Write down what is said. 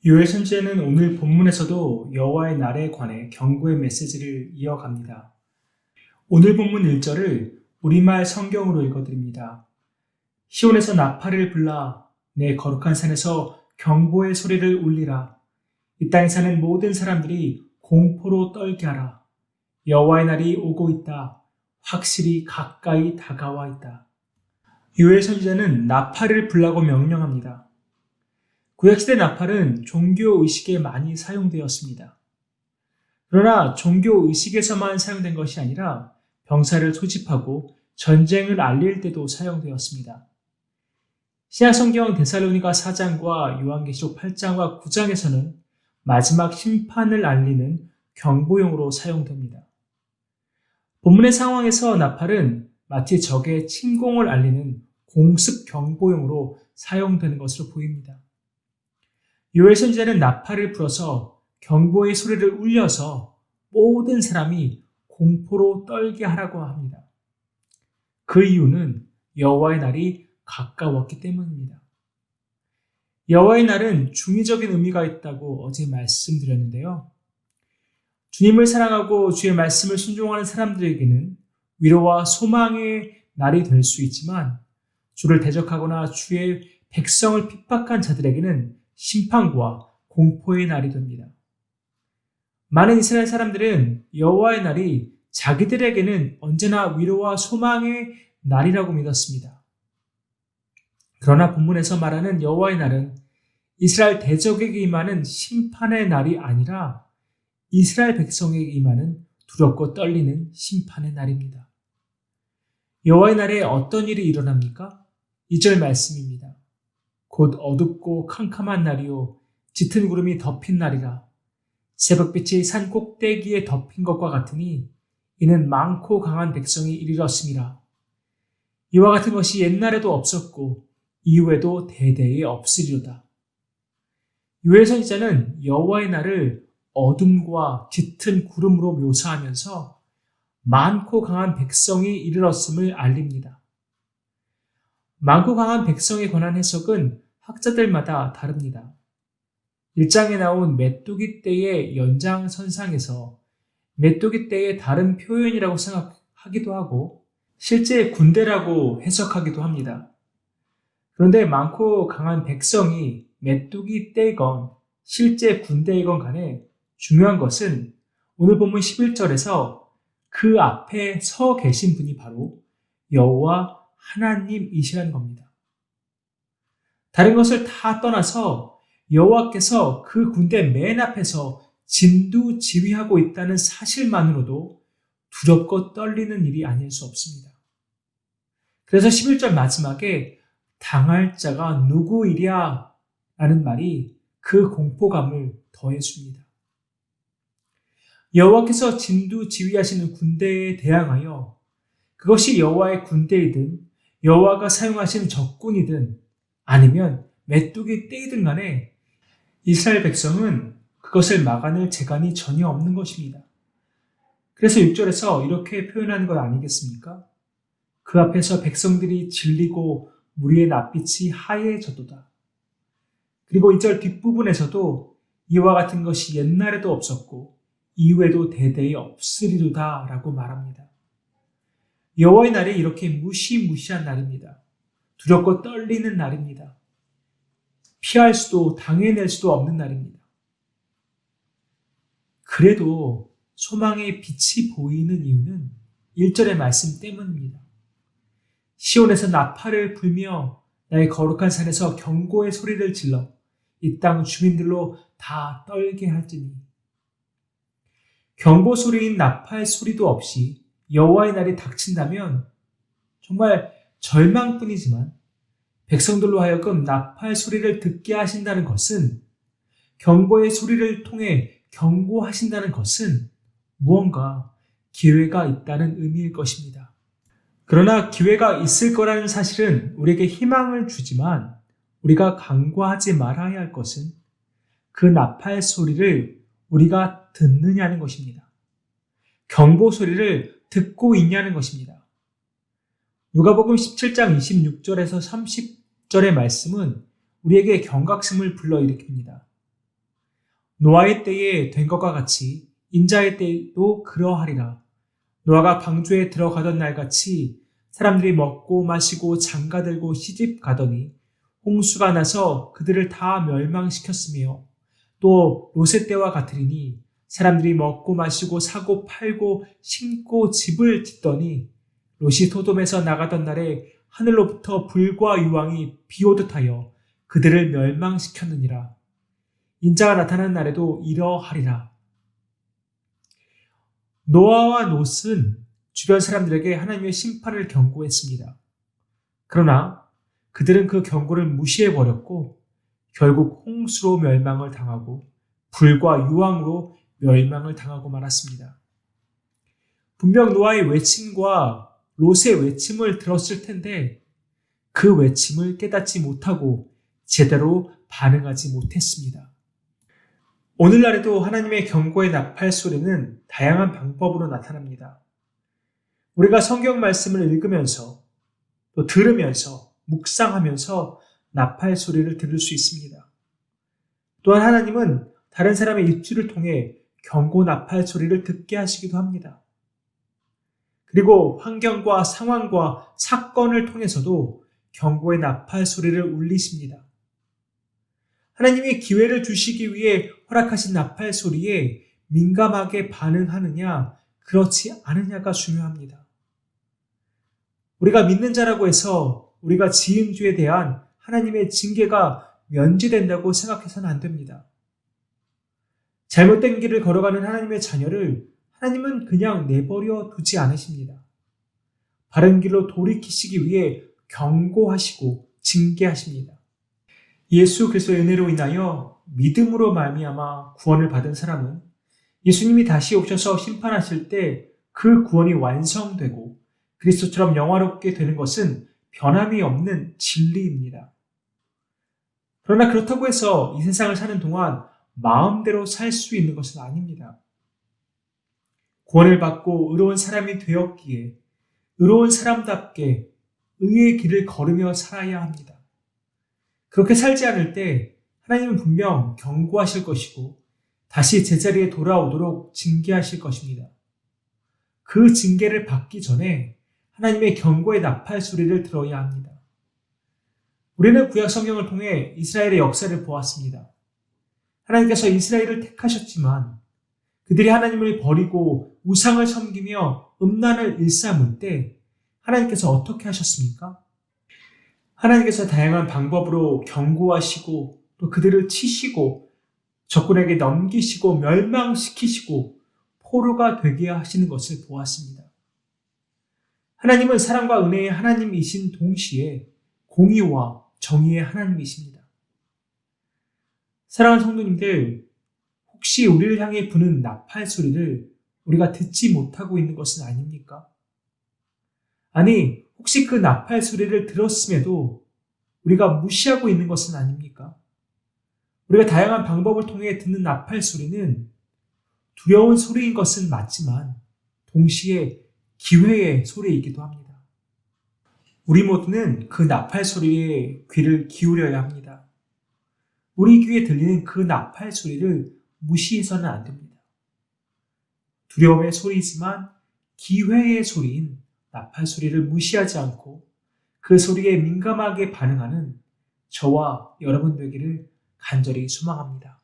요엘 선지자는 오늘 본문에서도 여호와의 날에 관해 경고의 메시지를 이어갑니다. 오늘 본문 1절을 우리말 성경으로 읽어드립니다. 시온에서 나팔을 불라 내 거룩한 산에서 경보의 소리를 울리라. 이 땅에 사는 모든 사람들이 공포로 떨게 하라. 여호와의 날이 오고 있다. 확실히 가까이 다가와 있다. 요엘 선지자는 나팔을 불라고 명령합니다. 구약시대 나팔은 종교의식에 많이 사용되었습니다. 그러나 종교의식에서만 사용된 것이 아니라 병사를 소집하고 전쟁을 알릴 때도 사용되었습니다. 신약성경 데살로니가 4장과 요한계시록 8장과 9장에서는 마지막 심판을 알리는 경보용으로 사용됩니다. 본문의 상황에서 나팔은 마치 적의 침공을 알리는 공습 경보용으로 사용되는 것으로 보입니다. 요엘 선지자는 나팔을 불어서 경보의 소리를 울려서 모든 사람이 공포로 떨게 하라고 합니다. 그 이유는 여호와의 날이 가까웠기 때문입니다. 여호와의 날은 중의적인 의미가 있다고 어제 말씀드렸는데요. 주님을 사랑하고 주의 말씀을 순종하는 사람들에게는 위로와 소망의 날이 될 수 있지만 주를 대적하거나 주의 백성을 핍박한 자들에게는 심판과 공포의 날이 됩니다. 많은 이스라엘 사람들은 여호와의 날이 자기들에게는 언제나 위로와 소망의 날이라고 믿었습니다. 그러나 본문에서 말하는 여호와의 날은 이스라엘 대적에게 임하는 심판의 날이 아니라 이스라엘 백성에게 임하는 두렵고 떨리는 심판의 날입니다. 여호와의 날에 어떤 일이 일어납니까? 2절 말씀입니다. 곧 어둡고 캄캄한 날이요 짙은 구름이 덮인 날이라. 새벽빛이 산 꼭대기에 덮인 것과 같으니 이는 많고 강한 백성이 이르렀음이라. 이와 같은 것이 옛날에도 없었고 이후에도 대대에 없으리로다. 요엘 선지자는 여호와의 날을 어둠과 짙은 구름으로 묘사하면서 많고 강한 백성이 이르렀음을 알립니다. 많고 강한 백성에 관한 해석은 학자들마다 다릅니다. 1장에 나온 메뚜기 떼의 연장선상에서 메뚜기 떼의 다른 표현이라고 생각하기도 하고 실제 군대라고 해석하기도 합니다. 그런데 많고 강한 백성이 메뚜기 떼건 실제 군대이건 간에 중요한 것은 오늘 본문 11절에서 그 앞에 서 계신 분이 바로 여호와 하나님이시라는 겁니다. 다른 것을 다 떠나서 여호와께서 그 군대 맨 앞에서 진두지휘하고 있다는 사실만으로도 두렵고 떨리는 일이 아닐 수 없습니다. 그래서 11절 마지막에 당할 자가 누구이랴 라는 말이 그 공포감을 더해줍니다. 여호와께서 진두지휘하시는 군대에 대항하여 그것이 여호와의 군대이든 여호와가 사용하시는 적군이든 아니면 메뚜기 떼이든 간에 이스라엘 백성은 그것을 막아낼 재간이 전혀 없는 것입니다. 그래서 6절에서 이렇게 표현하는 것 아니겠습니까? 그 앞에서 백성들이 질리고 무리의 낯빛이 하얘졌도다. 그리고 2절 뒷부분에서도 이와 같은 것이 옛날에도 없었고 이후에도 대대에 없으리로다 라고 말합니다. 여호와의 날이 이렇게 무시무시한 날입니다. 두렵고 떨리는 날입니다. 피할 수도 당해낼 수도 없는 날입니다. 그래도 소망의 빛이 보이는 이유는 1절의 말씀 때문입니다. 시온에서 나팔을 불며 나의 거룩한 산에서 경고의 소리를 질러 이 땅 주민들로 다 떨게 할지니. 경보 소리인 나팔 소리도 없이 여호와의 날이 닥친다면 정말 절망뿐이지만 백성들로 하여금 나팔 소리를 듣게 하신다는 것은 경보의 소리를 통해 경고하신다는 것은 무언가 기회가 있다는 의미일 것입니다. 그러나 기회가 있을 거라는 사실은 우리에게 희망을 주지만 우리가 간과하지 말아야 할 것은 그 나팔 소리를 우리가 듣느냐는 것입니다. 경보 소리를 듣고 있냐는 것입니다. 누가복음 17장 26절에서 30절의 말씀은 우리에게 경각심을 불러일으킵니다. 노아의 때에 된 것과 같이 인자의 때도 그러하리라. 노아가 방주에 들어가던 날같이 사람들이 먹고 마시고 장가들고 시집 가더니 홍수가 나서 그들을 다 멸망시켰으며 또 롯의 때와 같으리니 사람들이 먹고 마시고 사고 팔고 심고 집을 짓더니 롯이 소돔에서 나가던 날에 하늘로부터 불과 유황이 비오듯 하여 그들을 멸망시켰느니라. 인자가 나타나는 날에도 이러하리라. 노아와 롯은 주변 사람들에게 하나님의 심판을 경고했습니다. 그러나 그들은 그 경고를 무시해버렸고 결국 홍수로 멸망을 당하고 불과 유황으로 멸망을 당하고 말았습니다. 분명 노아의 외침과 롯의 외침을 들었을 텐데 그 외침을 깨닫지 못하고 제대로 반응하지 못했습니다. 오늘날에도 하나님의 경고의 나팔 소리는 다양한 방법으로 나타납니다. 우리가 성경 말씀을 읽으면서 또 들으면서 묵상하면서 나팔 소리를 들을 수 있습니다. 또한 하나님은 다른 사람의 입술을 통해 경고 나팔 소리를 듣게 하시기도 합니다. 그리고 환경과 상황과 사건을 통해서도 경고의 나팔 소리를 울리십니다. 하나님이 기회를 주시기 위해 허락하신 나팔 소리에 민감하게 반응하느냐, 그렇지 않으냐가 중요합니다. 우리가 믿는 자라고 해서 우리가 지은 죄에 대한 하나님의 징계가 면제된다고 생각해서는 안 됩니다. 잘못된 길을 걸어가는 하나님의 자녀를 하나님은 그냥 내버려 두지 않으십니다. 바른 길로 돌이키시기 위해 경고하시고 징계하십니다. 예수 그리스도의 은혜로 인하여 믿음으로 말미암아 구원을 받은 사람은 예수님이 다시 오셔서 심판하실 때 그 구원이 완성되고 그리스도처럼 영화롭게 되는 것은 변함이 없는 진리입니다. 그러나 그렇다고 해서 이 세상을 사는 동안 마음대로 살 수 있는 것은 아닙니다. 구원을 받고 의로운 사람이 되었기에 의로운 사람답게 의의 길을 걸으며 살아야 합니다. 그렇게 살지 않을 때 하나님은 분명 경고하실 것이고 다시 제자리에 돌아오도록 징계하실 것입니다. 그 징계를 받기 전에 하나님의 경고의 나팔 소리를 들어야 합니다. 우리는 구약 성경을 통해 이스라엘의 역사를 보았습니다. 하나님께서 이스라엘을 택하셨지만 그들이 하나님을 버리고 우상을 섬기며 음란을 일삼을 때 하나님께서 어떻게 하셨습니까? 하나님께서 다양한 방법으로 경고하시고 또 그들을 치시고 적군에게 넘기시고 멸망시키시고 포로가 되게 하시는 것을 보았습니다. 하나님은 사랑과 은혜의 하나님이신 동시에 공의와 정의의 하나님이십니다. 사랑하는 성도님들, 혹시 우리를 향해 부는 나팔 소리를 우리가 듣지 못하고 있는 것은 아닙니까? 아니, 혹시 그 나팔 소리를 들었음에도 우리가 무시하고 있는 것은 아닙니까? 우리가 다양한 방법을 통해 듣는 나팔 소리는 두려운 소리인 것은 맞지만 동시에 기회의 소리이기도 합니다. 우리 모두는 그 나팔 소리에 귀를 기울여야 합니다. 우리 귀에 들리는 그 나팔 소리를 무시해서는 안 됩니다. 두려움의 소리이지만 기회의 소리인 나팔 소리를 무시하지 않고 그 소리에 민감하게 반응하는 저와 여러분 되기를 간절히 소망합니다.